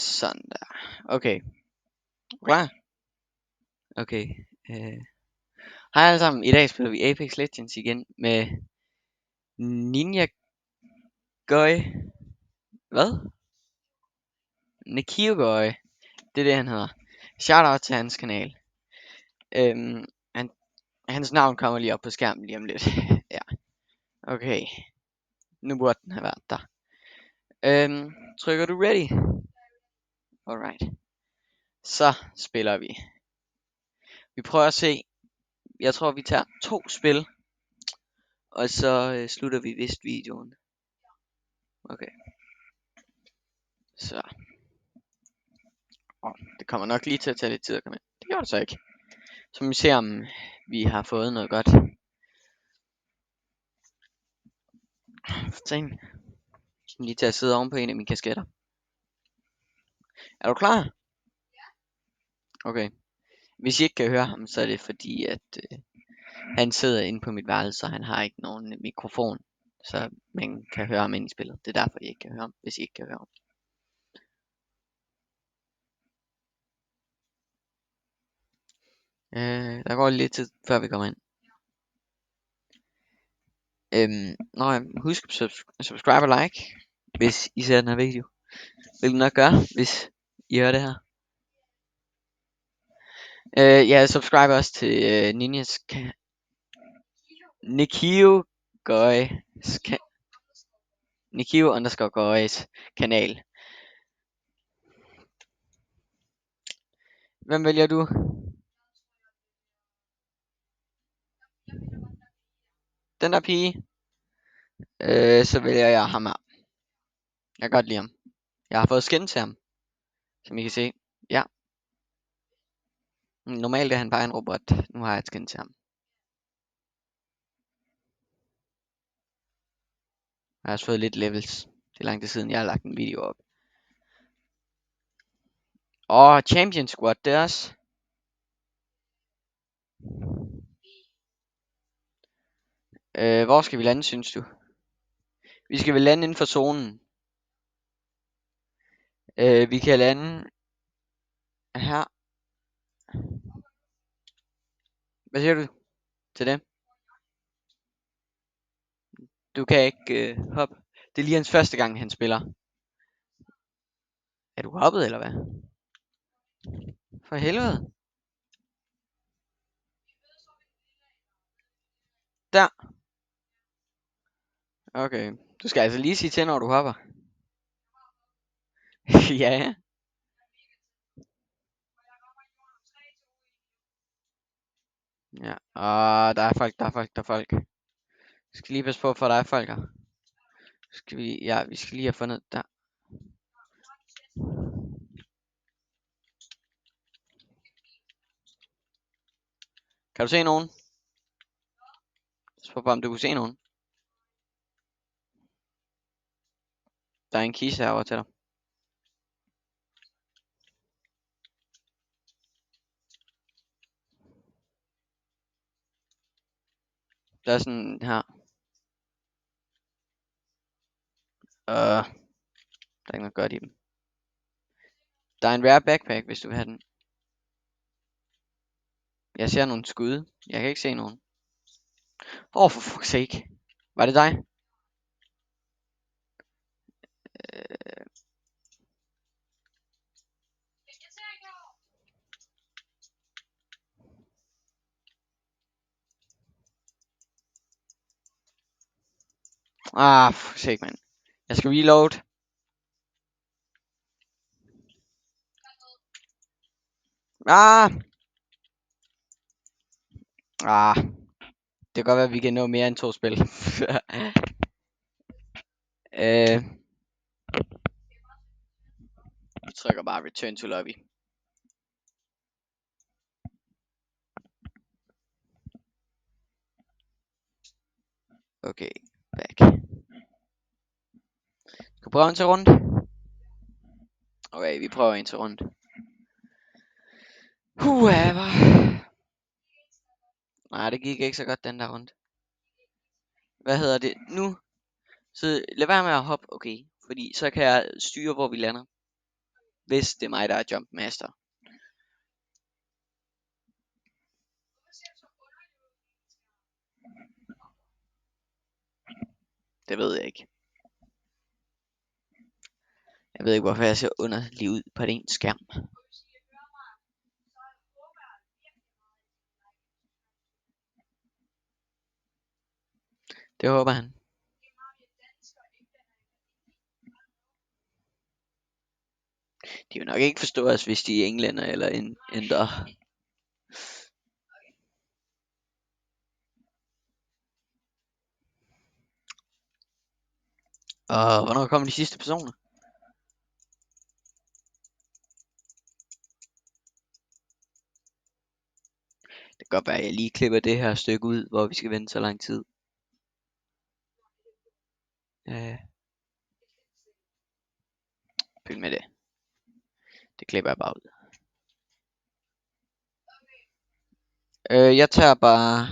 Sådan der. Okay. Klar? Okay. Hej alle sammen. I dag spiller vi Apex Legends igen med Ninja Goy. Hvad? Nikio Goy. Det er det han hedder. Shoutout til hans kanal. Øhm, hans navn kommer lige op på skærmen lige om lidt. Ja. Okay. Nu burde den have været der. Trykker du ready? Alright. Så spiller vi. Vi prøver at se. Jeg tror vi tager 2 spil. Og så slutter vi vist videoen. Okay. Så. Det kommer nok lige til at tage lidt tid at komme ind. Det gjorde det så ikke. Så vi ser om vi har fået noget godt. Fortæl. Lige til at sidde oven på en af mine kasketter. Er du klar? Okay. Hvis I ikke kan høre ham, så er det fordi at han sidder inde på mit værelse, og han har ikke nogen mikrofon. Så man kan høre ham ind i spillet. Det er derfor I ikke kan høre ham, hvis I ikke kan høre ham. Der går lidt tid før vi kommer ind. Husk at subscribe og like, hvis I ser den her video. Vil du nok gøre, hvis I hører det her. Ja, subscribe også til Ninjas Nikio Goy Nikio_Goys kanal. Hvem vælger du? Den der pige. Så vælger jeg ham her. Jeg kan godt lide ham. Jeg har fået skin til ham, som I kan se. Ja. Normalt er han bare en robot. Nu har jeg et skin til ham. Jeg har også fået lidt levels. Det er lang tid siden, jeg har lagt en video op. Champion Squad, det er også. Hvor skal vi lande, synes du? Vi skal vel lande inden for zonen. Vi kan lande her. Hvad siger du til det? Du kan ikke hoppe. Det er lige hans første gang, han spiller. Er du hoppet, eller hvad? For helvede. Der. Okay. Du skal altså lige sige til, når du hopper. Ja. Ja. Der er folk. Vi skal lige passe på, for der er folk her. Vi skal lige have fundet der. Kan du se nogen? Spørg bare, om du kunne se nogen. Der er en kiste herovre til dig. Der er sådan her. Der er ikke noget godt i dem. Der er en rare backpack, hvis du vil have den. Jeg ser nogle skud. Jeg kan ikke se nogen. For fuck's sake. Var det dig? For sake, mand. Jeg skal reload. Det kan godt være, at vi kan nå mere end 2 spil. Vi trykker bare return to lobby. Okay, back. Skal vi prøve en til runde? Okay, vi prøver en til runde. Nej, det gik ikke så godt den der runde. Hvad hedder det nu? Så lad være med at hoppe, okay. Fordi så kan jeg styre, hvor vi lander. hvis det er mig, der er Jump Master. Det ved jeg ikke. Jeg ved ikke, hvorfor jeg ser underlig ud på din skærm. Det håber han. De vil nok ikke forstå os, hvis de er englænder eller inder. Og hvornår kommer de sidste personer? Det kan godt være, at jeg lige klipper det her stykke ud, hvor vi skal vente så lang tid. Pyt med det. Det klipper jeg bare ud. Jeg tager bare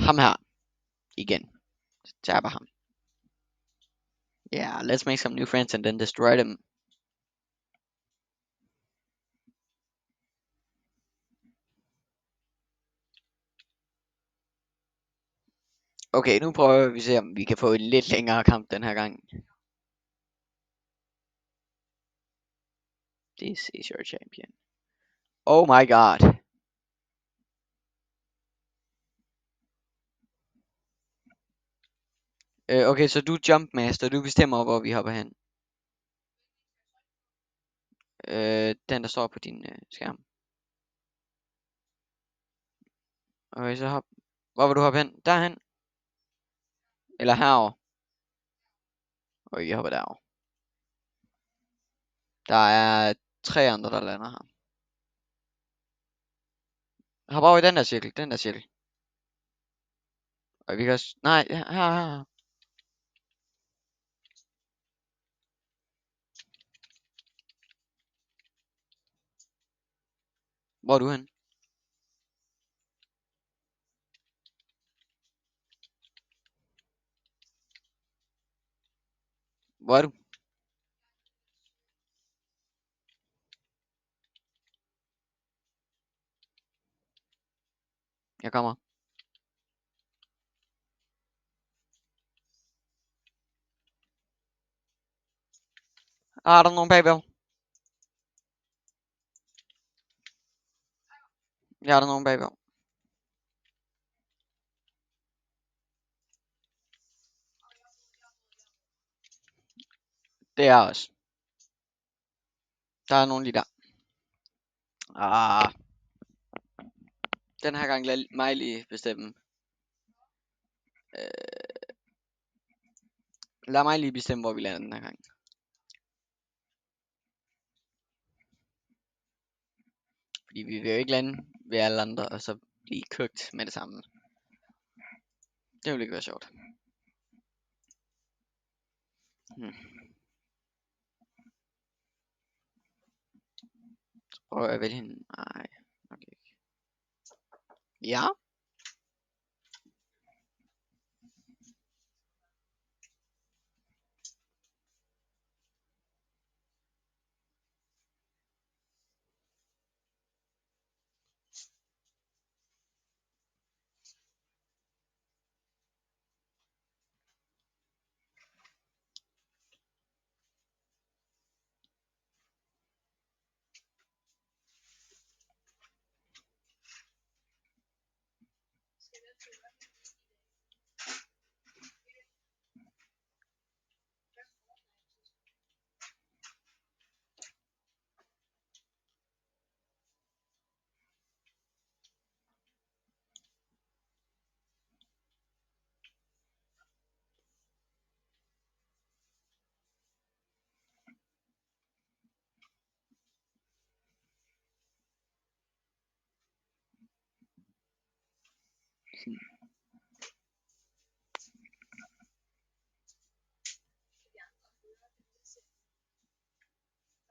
ham her igen. Så tager jeg bare ham. Yeah, let's make some new friends and then destroy them. Okay, nu prøver vi at se, om vi kan få en lidt længere kamp den her gang. This is your champion. Oh my god. Okay, så du er Jump Master. Du bestemmer, hvor vi hopper hen. Den, der står på din skærm. Okay, så hop. Hvor vil du hoppe hen? Derhen? Eller herover? Okay, jeg hopper derover. Der er 3 andre, der lander her. Hop over i den der cirkel. Den der cirkel. Og vi kan også... Nej, her. Hvor er du hen? Hvor er du? Jeg kommer. Ah, der er nogen bagved. Ja, der er nogen bagved. Det er også. Der er nogen lige der. Ah. Den her gang lad mig lige bestemme. Lad mig lige bestemme, hvor vi lander den her gang. Fordi vi vil jo ikke lande ved alle andre, og så blive køgt med det samme. Det vil ikke være sjovt. Prøv at vælge hende. Nej, okay. Ja.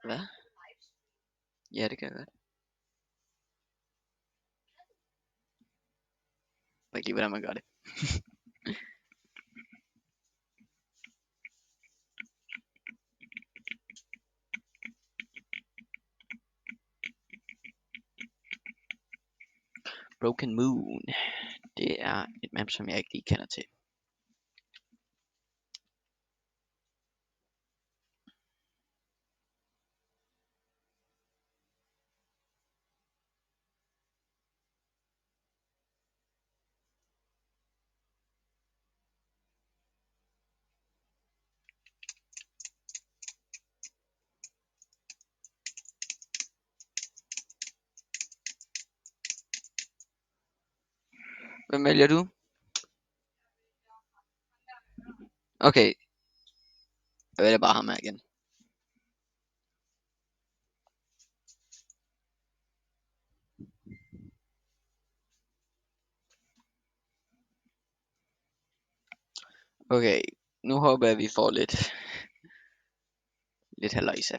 Hvad? Ja, det kan jeg godt. Jeg ved ikke lige, hvordan man gør det. Broken Moon. Det er et map, som jeg ikke lige kender til. Hvem vælger du? Okay, jeg vælger bare ham her igen. Okay, nu håber jeg, at vi får lidt halløjsa.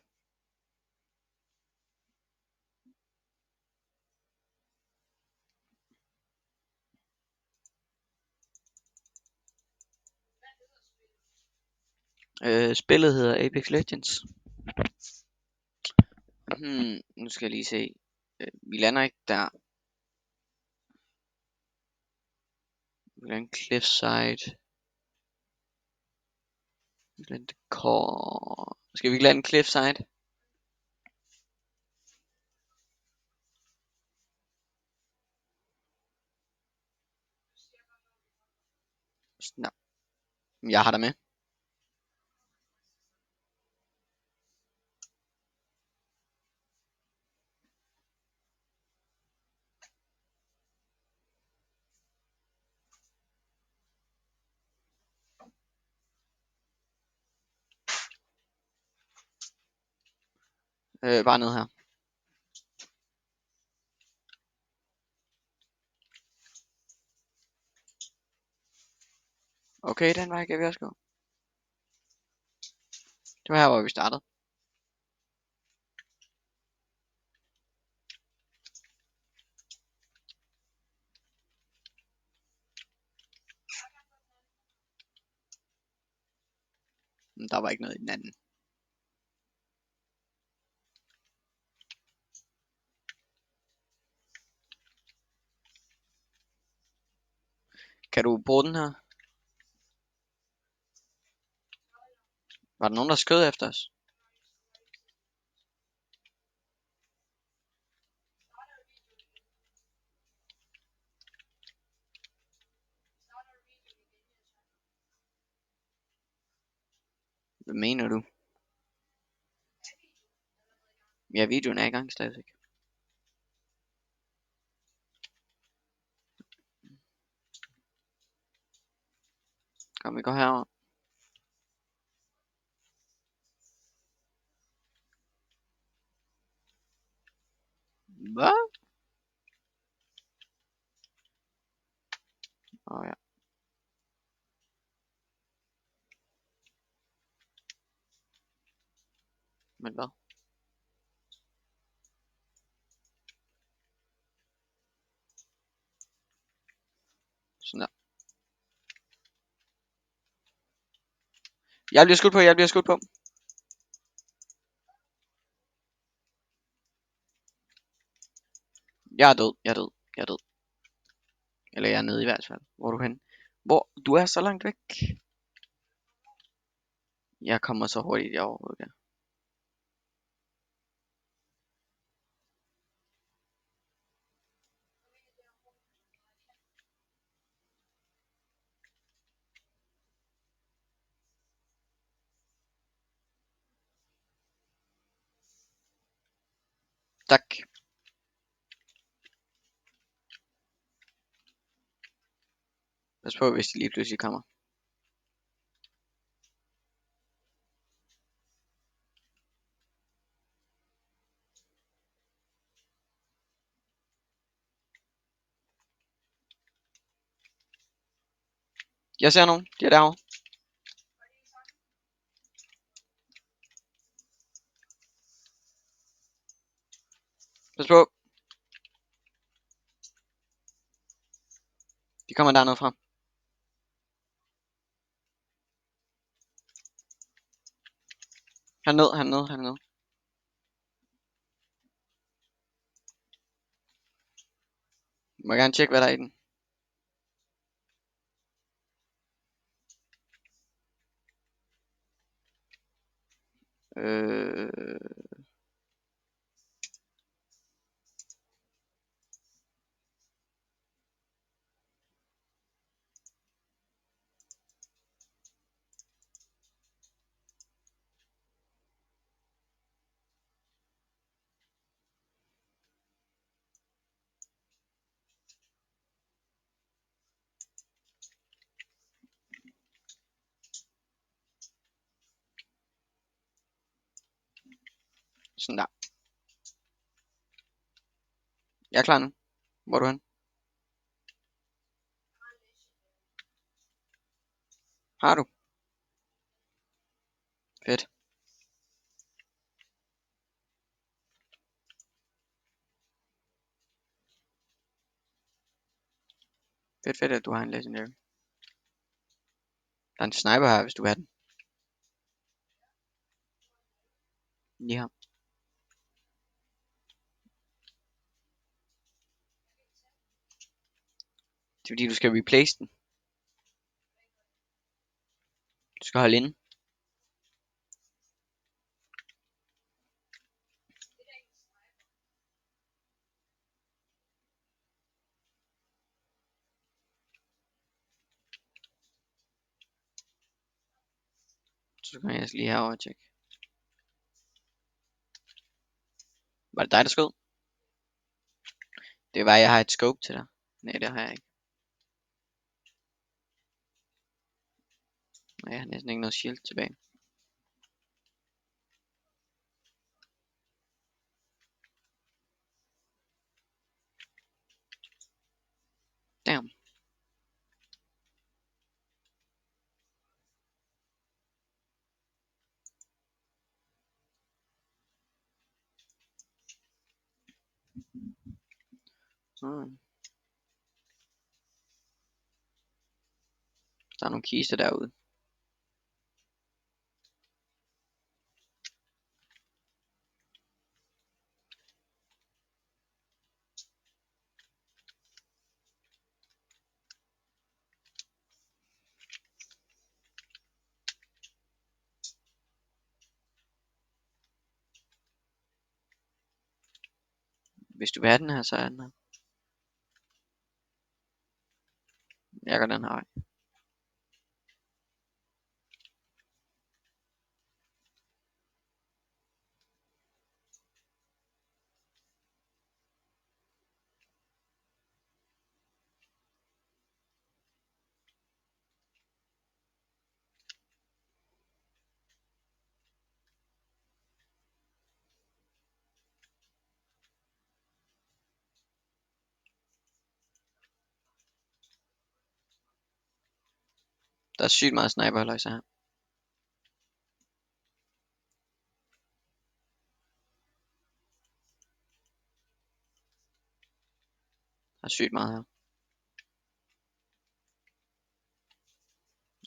Spillet hedder Apex Legends. Nu skal jeg lige se. Vi lander ikke der. Vi lander Cliffside. Vi lander Core. Skal vi ikke lande Cliffside? Snap. Jeg har dig med. Bare ned her. Okay, den vej kan vi også gå. Det var her, hvor vi startede. Men der var ikke noget i den anden. Kan du bruge den her? Var der nogen, der skød efter os? Hvad mener du? Ja, videoen er i gang stadigvæk. Kom, vi går herover. Hvad? Ja. Men hvad? Sådan der. Jeg bliver skudt på. Jeg er død. Eller jeg er nede i hvert fald. Hvor er du hen? Du er så langt væk. Jeg kommer så hurtigt, jeg overhovedet kan. Tak. Pas på, hvis de lige pludselig kommer. Jeg ser nogen. De er derovre. Pas på. De kommer dernede fra. Han er ned. Må jeg gerne tjekke, hvad der er i den? Øh, sådan der. Jeg er klar nu. Hvor er du hen? Har du? Fedt. Fedt, fedt, at du har en legendary. Der er en sniper her, hvis du vil have den. Lige her. Det er fordi, du skal replace den. Du skal holde inde. Så kan jeg lige herover og tjekke. Var det dig, der skød? Det var, jeg har et scope til dig. Nej, det har jeg ikke. Nej, jeg har næsten ikke noget shield tilbage. Damn. Hmm. Der er nogle kister derude. Hvis du vil have den her, så er den her. Jeg går den her vej. Der er sygt meget sniperhøjser her. Der er sygt meget her.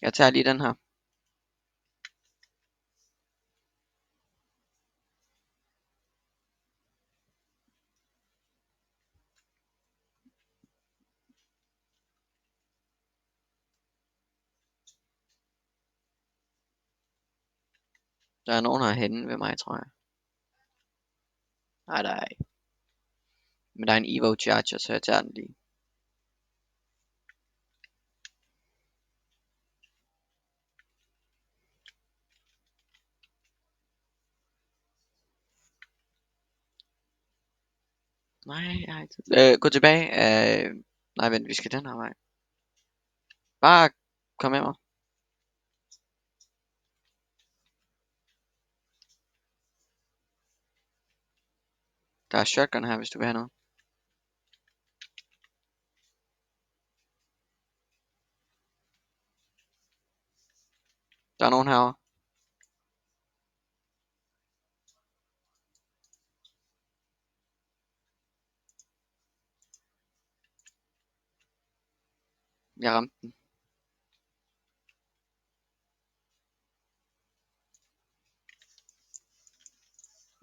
Jeg tager lige den her. Der er nogen herhenne ved mig, tror jeg. Nej, der er ikke. Men der er en Evo Charger, så jeg tager den lige. Nej, jeg har ikke tid. Gå tilbage. Nej, vent, vi skal den her vej. Bare kom med mig. Der er shotgun her, hvis du vil have noget. Der er nogen herovre. Jeg ramte den.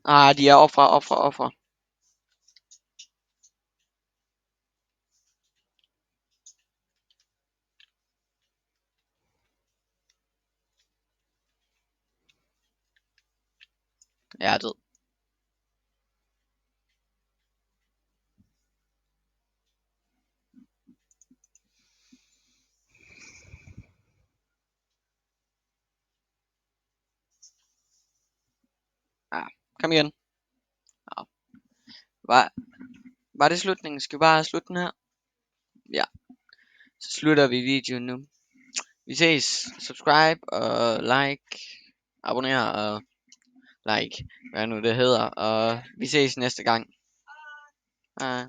Ah, de er ofre. Jeg er død. Ja, kom igen. Ja. Var det slutningen? Skal vi bare slutte den her? Ja, så slutter vi videoen nu. Vi ses. Subscribe og like. Abonner og like. Hvad nu det hedder. Og vi ses næste gang. Hej.